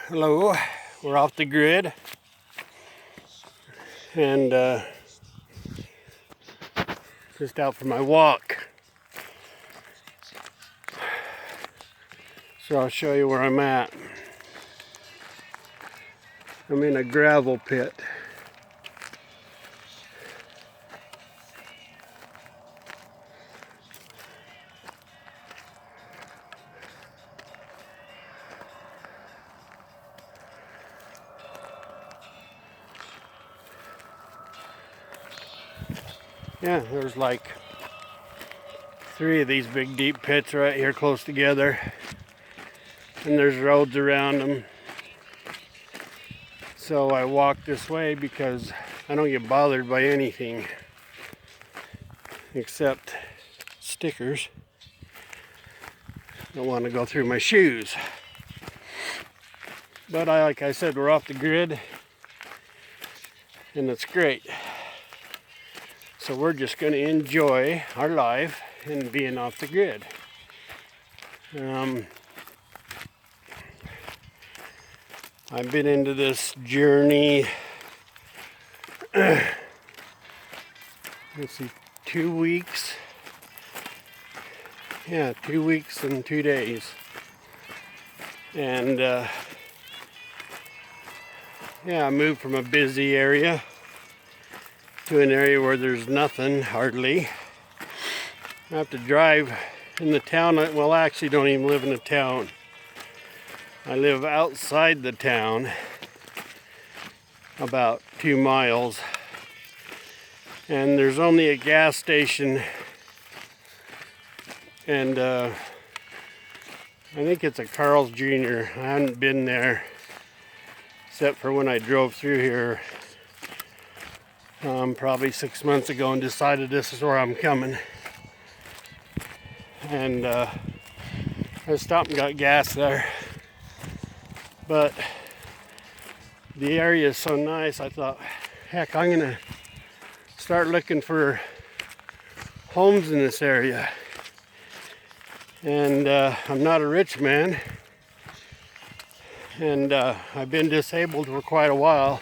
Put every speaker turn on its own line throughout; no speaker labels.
Hello, we're off the grid and just out for my walk. So I'll show you where I'm at. I'm in a gravel pit. Yeah, there's like 3 of these big deep pits right here close together. And there's roads around them. So I walk this way because I don't get bothered by anything except stickers. I don't want to go through my shoes. But like I said, we're off the grid and it's great. So we're just going to enjoy our life and being off the grid. I've been into this journey, let's see, 2 weeks. Yeah, 2 weeks and 2 days. And yeah, I moved from a busy area to an area where there's nothing, hardly. I have to drive in the town. Well, I actually don't even live in a town. I live outside the town, about 2 miles. And there's only a gas station. And I think it's a Carl's Jr. I haven't been there except for when I drove through here probably 6 months ago and decided this is where I'm coming. And I stopped and got gas there. But the area is so nice, I thought, heck, I'm gonna start looking for homes in this area. And I'm not a rich man, and I've been disabled for quite a while.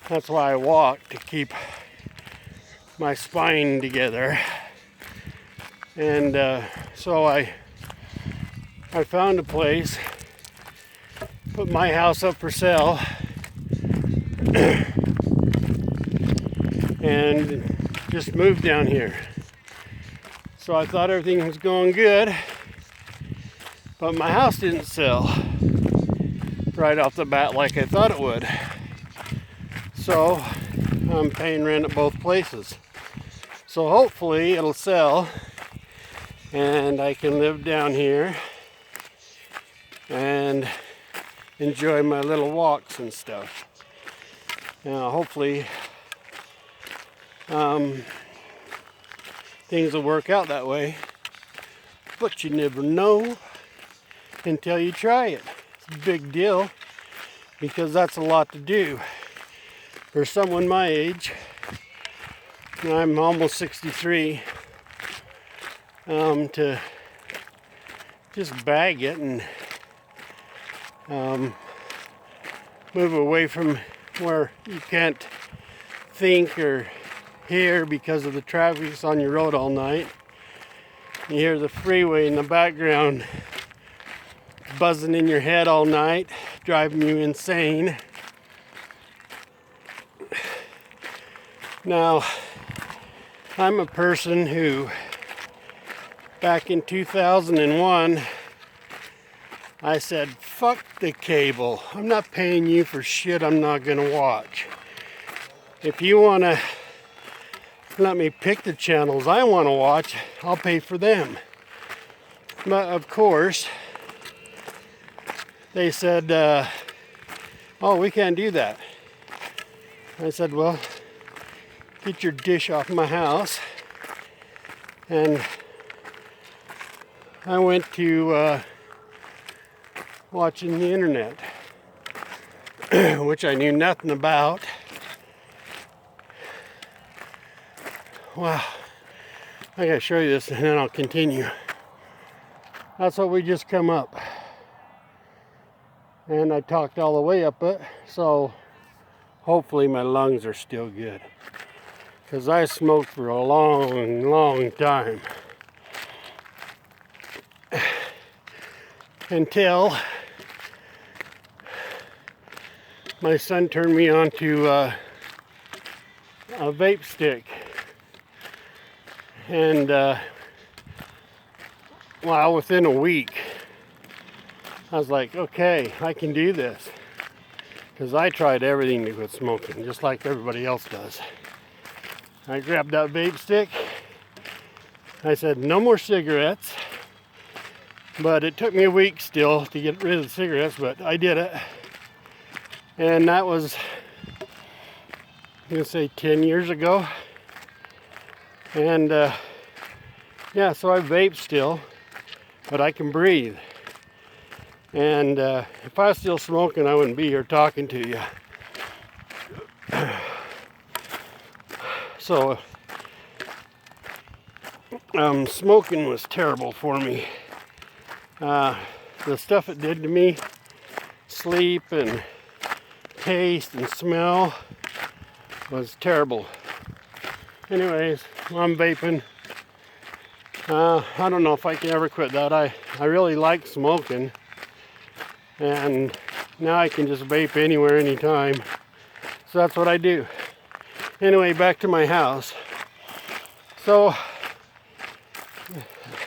That's why I walk, to keep my spine together. And so I found a place, put my house up for sale, and just moved down here. So I thought everything was going good, but my house didn't sell right off the bat like I thought it would. So I'm paying rent at both places. So hopefully it'll sell and I can live down here and enjoy my little walks and stuff. Now hopefully things will work out that way, but you never know until you try it. It's a big deal because that's a lot to do for someone my age. I'm almost 63. To just bag it and move away from where you can't think or hear because of the traffic's on your road all night. You hear the freeway in the background buzzing in your head all night, driving you insane. Now, I'm a person who, back in 2001, I said, fuck the cable. I'm not paying you for shit I'm not gonna watch. If you wanna let me pick the channels I wanna watch, I'll pay for them. But of course, they said, oh, we can't do that. I said, well, get your dish off my house. And I went to watching the internet, which I knew nothing about. Wow, I gotta show you this and then I'll continue. That's what we just come up. and I talked all the way up it, so hopefully my lungs are still good. Because I smoked for a long time. Until my son turned me on to a vape stick. And well, within a week, I was like, okay, I can do this. Because I tried everything to quit smoking, just like everybody else does. I grabbed that vape stick. I said, no more cigarettes. But it took me a week still to get rid of the cigarettes, but I did it. And that was, I'm gonna say 10 years ago. And yeah, so I vape still, but I can breathe. And if I was still smoking, I wouldn't be here talking to you. So, smoking was terrible for me. The stuff it did to me, sleep and taste and smell, was terrible. Anyways, I'm vaping. I don't know if I can ever quit that. I really like smoking. And now I can just vape anywhere, anytime. So that's what I do. Anyway, back to my house. So,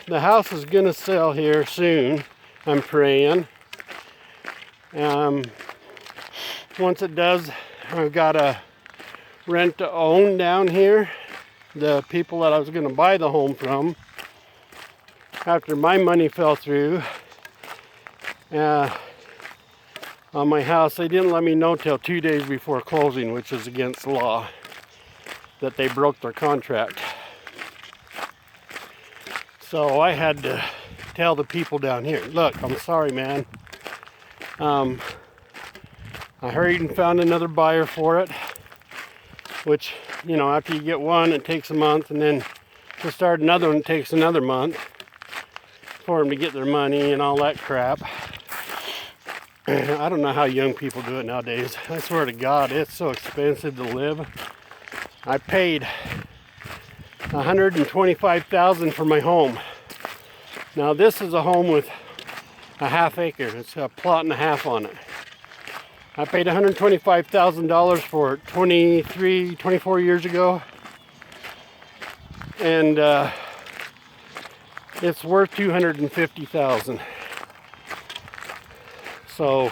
the house is gonna sell here soon, I'm praying. Once it does, I've got a rent to own down here. The people that I was gonna buy the home from, after my money fell through on my house, they didn't let me know till 2 days before closing, which is against the law, that they broke their contract. So I had to tell the people down here, look, I'm sorry, man. I hurried and found another buyer for it, which, you know, after you get one, it takes a month, and then to start another one, it takes another month for them to get their money and all that crap. I don't know how young people do it nowadays. I swear to God, it's so expensive to live. I paid $125,000 for my home. Now this is a home with a half acre. It's a plot and a half on it. I paid $125,000 for it 24 years ago. And it's worth $250,000. So,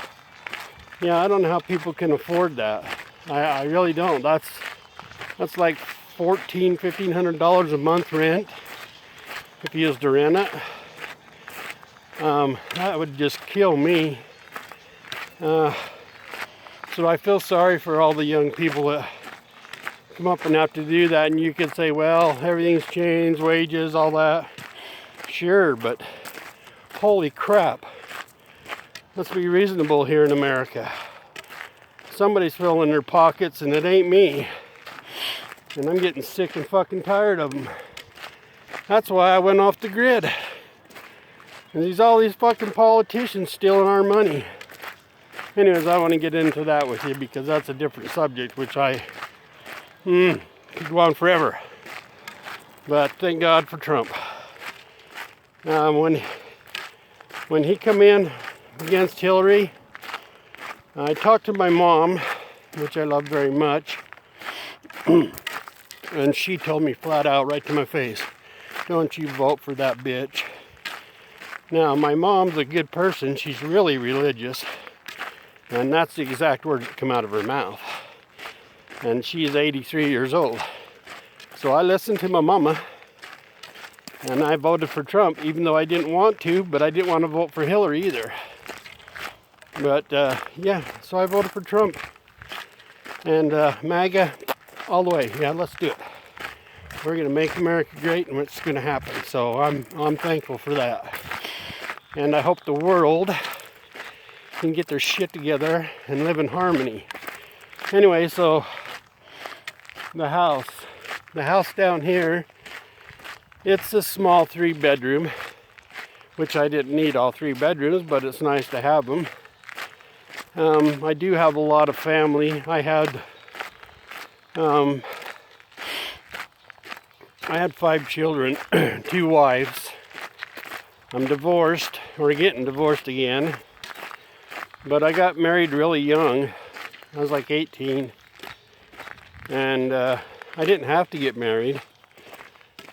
yeah, I don't know how people can afford that. I really don't. That's like $1,500 a month rent if you used to rent it. That would just kill me. So I feel sorry for all the young people that come up and have to do that. And you could say, well, everything's changed, wages, all that. Sure, but holy crap. Let's be reasonable here in America. Somebody's filling their pockets and it ain't me. And I'm getting sick and fucking tired of them. That's why I went off the grid. And all these fucking politicians stealing our money. Anyways, I want to get into that with you because that's a different subject, which I could go on forever. But thank God for Trump. When he come in against Hillary, I talked to my mom, which I love very much, and she told me flat out right to my face, don't you vote for that bitch. Now, my mom's a good person. She's really religious, and that's the exact words that come out of her mouth. And she's 83 years old. So I listened to my mama, and I voted for Trump, even though I didn't want to, but I didn't want to vote for Hillary either. But yeah, so I voted for Trump. And MAGA, all the way. Yeah, let's do it. We're going to make America great, and it's going to happen. So I'm thankful for that. And I hope the world can get their shit together and live in harmony. Anyway, so the house down here, it's a small 3-bedroom, which I didn't need all 3 bedrooms, but it's nice to have them. I do have a lot of family. I had 5 children, 2 wives. I'm divorced, or getting divorced again. But I got married really young. I was like 18. And I didn't have to get married.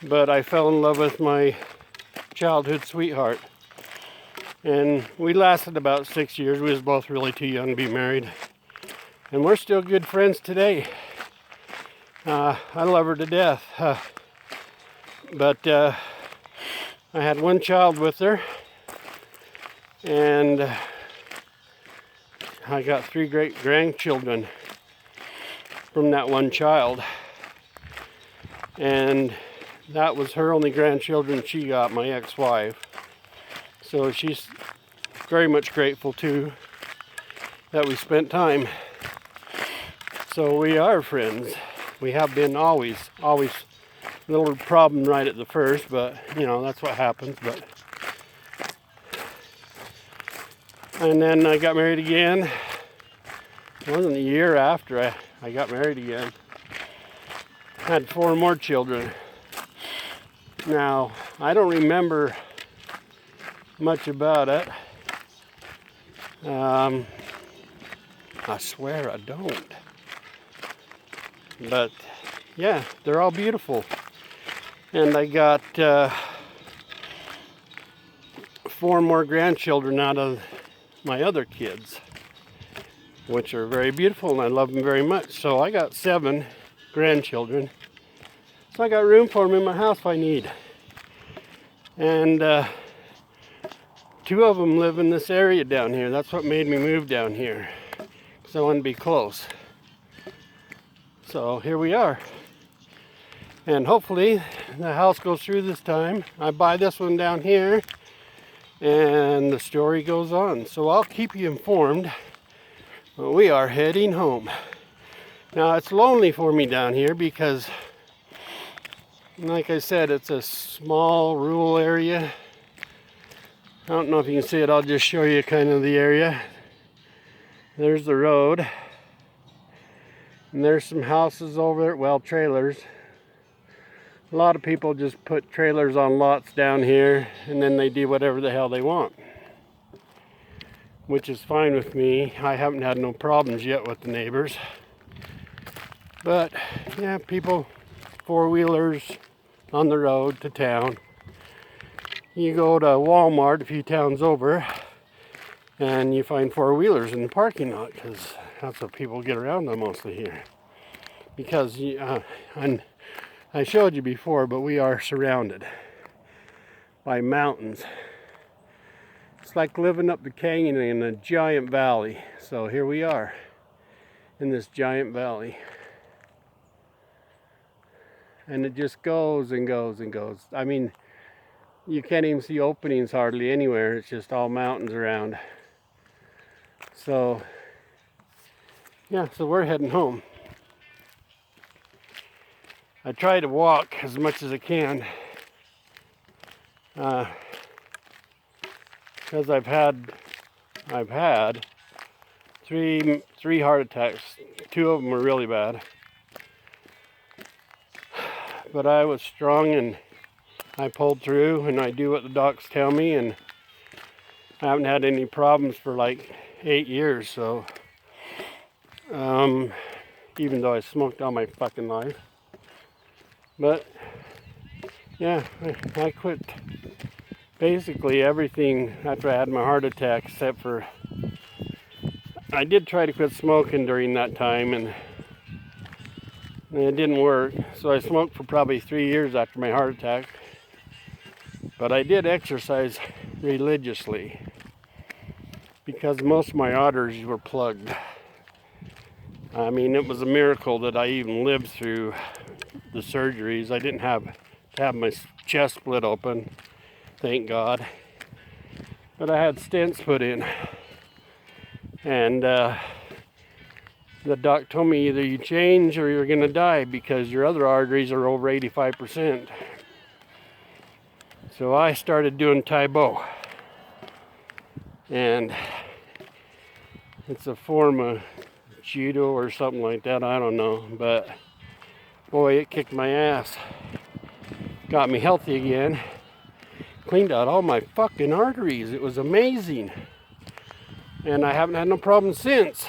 But I fell in love with my childhood sweetheart. And we lasted about 6 years. We was both really too young to be married. And we're still good friends today. I love her to death. But I had 1 child with her. And I got 3 great grandchildren from that 1 child. And that was her only grandchildren she got, my ex-wife. So she's very much grateful too that we spent time. So we are friends. We have been always a little problem right at the first, but you know, that's what happens. But and then I got married again. It wasn't a year after I got married again. Had 4 more children. Now, I don't remember much about it. I swear I don't. But yeah, they're all beautiful. And I got 4 more grandchildren out of my other kids, which are very beautiful, and I love them very much. So I got 7 grandchildren. So I got room for them in my house if I need. And 2 of them live in this area down here. That's what made me move down here, because I wanted to be close. So here we are. And hopefully the house goes through this time. I buy this one down here, and the story goes on. So I'll keep you informed. But we are heading home. Now it's lonely for me down here because, like I said, it's a small rural area. I don't know if you can see it. I'll just show you kind of the area. There's the road. And there's some houses over there, well, trailers. A lot of people just put trailers on lots down here, and then they do whatever the hell they want, which is fine with me. I haven't had no problems yet with the neighbors. But yeah, people, 4-wheelers on the road to town. You go to Walmart a few towns over, and you find 4-wheelers in the parking lot, because that's what people get around on mostly here. Because I showed you before, but we are surrounded by mountains. It's like living up the canyon in a giant valley. So here we are in this giant valley. And it just goes and goes and goes. I mean, you can't even see openings hardly anywhere. It's just all mountains around. So, yeah, so we're heading home. I try to walk as much as I can. Because I've had 3 heart attacks. 2 of them were really bad. But I was strong, and I pulled through, and I do what the docs tell me, and I haven't had any problems for like 8 years. So even though I smoked all my fucking life. But yeah, I quit basically everything after I had my heart attack, except for I did try to quit smoking during that time, and it didn't work. So I smoked for probably 3 years after my heart attack. But I did exercise religiously because most of my arteries were plugged. I mean, it was a miracle that I even lived through the surgeries. I didn't have to have my chest split open, thank God. But I had stents put in. And the doc told me either you change or you're going to die because your other arteries are over 85%. So I started doing Tae Bo. And It's a form of judo or something like that, I don't know. But boy, it kicked my ass. Got me healthy again. Cleaned out all my fucking arteries. It was amazing. And I haven't had no problems since.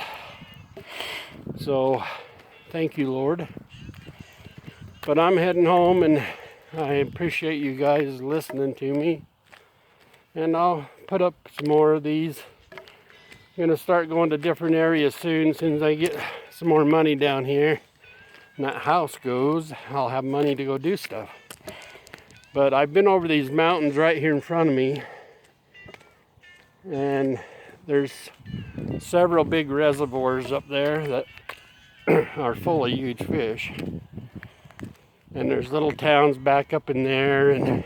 So, thank you, Lord. But I'm heading home, and I appreciate you guys listening to me. And I'll put up some more of these. I'm gonna start going to different areas soon. As soon as I get some more money down here and that house goes, I'll have money to go do stuff. But I've been over these mountains right here in front of me, and there's several big reservoirs up there that are full of huge fish. And there's little towns back up in there, and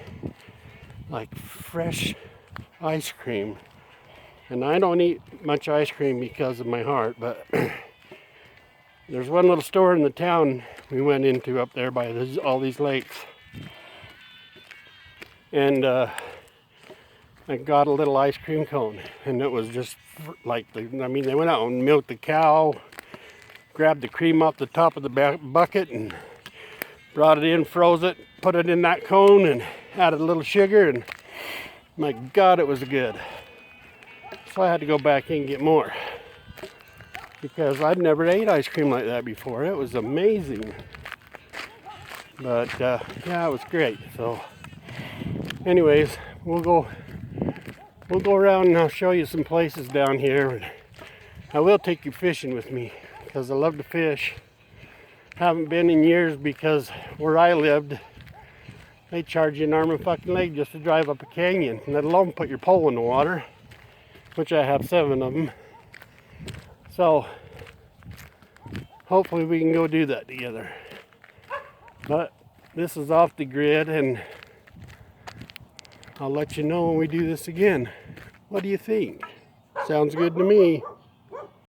like fresh ice cream. And I don't eat much ice cream because of my heart, but there's one little store in the town we went into up there by all these lakes. And I got a little ice cream cone, and it was just like, they went out and milked the cow, grabbed the cream off the top of the bucket, and brought it in, froze it, put it in that cone, and added a little sugar, and my God, it was good. So I had to go back in and get more, because I'd never ate ice cream like that before. It was amazing. But yeah, it was great. So anyways, we'll go around and I'll show you some places down here. I will take you fishing with me, because I love to fish. Haven't been in years, because where I lived, they charge you an arm and fucking leg just to drive up a canyon, let alone put your pole in the water, which I have 7 of them. So hopefully we can go do that together. But this is off the grid, and I'll let you know when we do this again. What do you think? Sounds good to me.